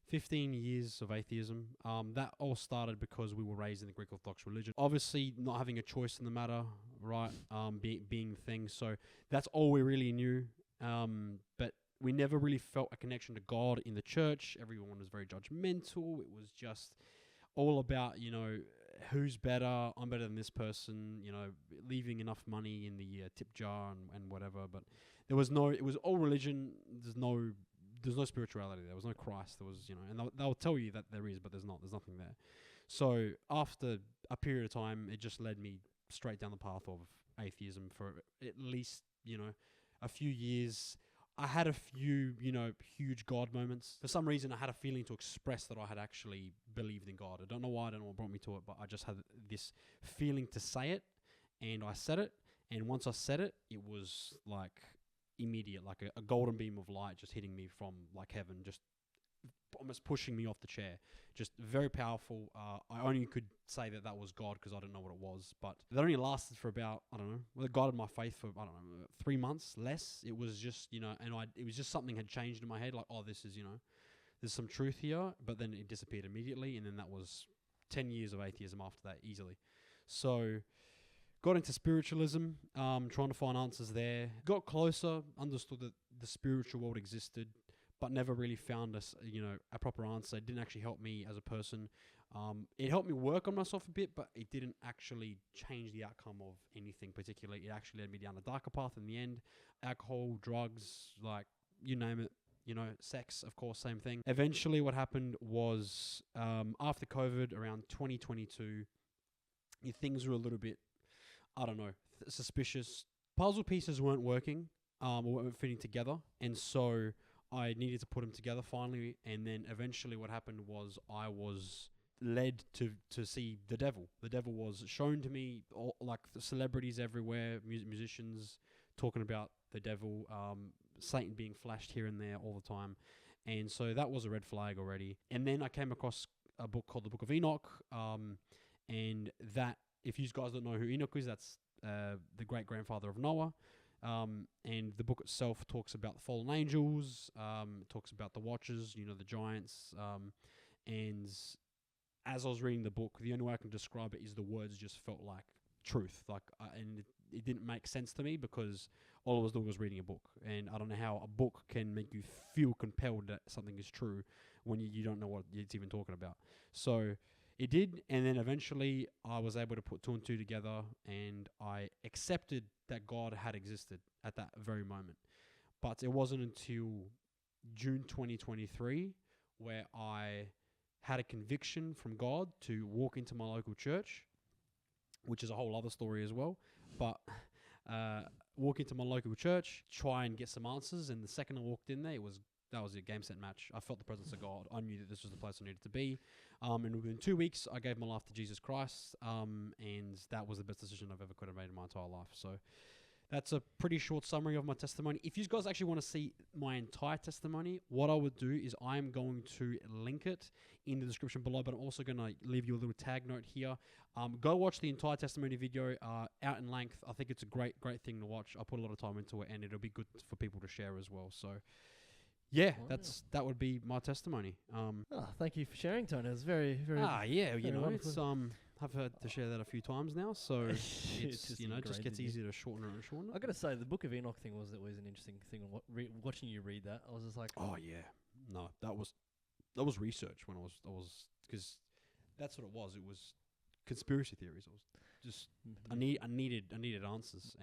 15 years of atheism. That all started because we were raised in the Greek Orthodox religion. Obviously, not having a choice in the matter, right? Being the thing. So that's all we really knew. But we never really felt a connection to God in the church. Everyone was very judgmental. It was just all about, who's better. I'm better than this person. Leaving enough money in the tip jar and whatever. But it was all religion. There's no spirituality there. Was no Christ. There was, and they'll tell you that there is, but there's not. There's nothing there. So after a period of time, it just led me straight down the path of atheism for at least, a few years. I had a few, huge God moments. For some reason, I had a feeling to express that I had actually believed in God. I don't know why. I don't know what brought me to it, but I just had this feeling to say it, and I said it. And once I said it, it was like immediate, like a golden beam of light just hitting me from like heaven, just almost pushing me off the chair. Just very powerful. I only could say that was God because I didn't know what it was, but that only lasted for about, I don't know, well, it guided my faith for, 3 months, less. It was just, and it was just something had changed in my head, like, oh, this is, there's some truth here, but then it disappeared immediately, and then that was 10 years of atheism after that, easily. So got into spiritualism, trying to find answers there. Got closer, understood that the spiritual world existed, but never really found a proper answer. It didn't actually help me as a person. It helped me work on myself a bit, but it didn't actually change the outcome of anything particularly. It actually led me down a darker path in the end. Alcohol, drugs, like, you name it. Sex, of course, same thing. Eventually what happened was, after COVID, around 2022, things were a little bit, I don't know, suspicious. Puzzle pieces weren't working, or weren't fitting together, and so I needed to put them together finally, and then eventually what happened was I was led to see the devil. The devil was shown to me, like the celebrities everywhere, musicians talking about the devil, Satan being flashed here and there all the time, and so that was a red flag already. And then I came across a book called the Book of Enoch, and that, if you guys don't know who Enoch is, that's the great-grandfather of Noah. And the book itself talks about the fallen angels, talks about the Watchers, the giants, and as I was reading the book, the only way I can describe it is the words just felt like truth, and it didn't make sense to me because all I was doing was reading a book, and I don't know how a book can make you feel compelled that something is true when you don't know what it's even talking about. So it did, and then eventually I was able to put two and two together, and I accepted that God had existed at that very moment. But it wasn't until June 2023 where I had a conviction from God to walk into my local church, which is a whole other story as well. But walk into my local church, try and get some answers, and the second I walked in there, that was a game set match. I felt the presence of God. I knew that this was the place I needed to be. And within 2 weeks, I gave my life to Jesus Christ, and that was the best decision I've ever could have made in my entire life. So that's a pretty short summary of my testimony. If you guys actually want to see my entire testimony, what I would do is I'm going to link it in the description below, but I'm also going to leave you a little tag note here. Go watch the entire testimony video out in length. I think it's a great thing to watch. I put a lot of time into it, and it'll be good for people to share as well. So yeah, that would be my testimony. Thank you for sharing, Tony. It was very, very. It's I've heard to share that a few times now, so it's it just gets easier to shorten it and shorten it. I gotta say, the Book of Enoch thing was an interesting thing. Watching you read that, I was just like, oh yeah, no, that was research when I was because that's what it was. It was conspiracy theories. I was just I needed answers.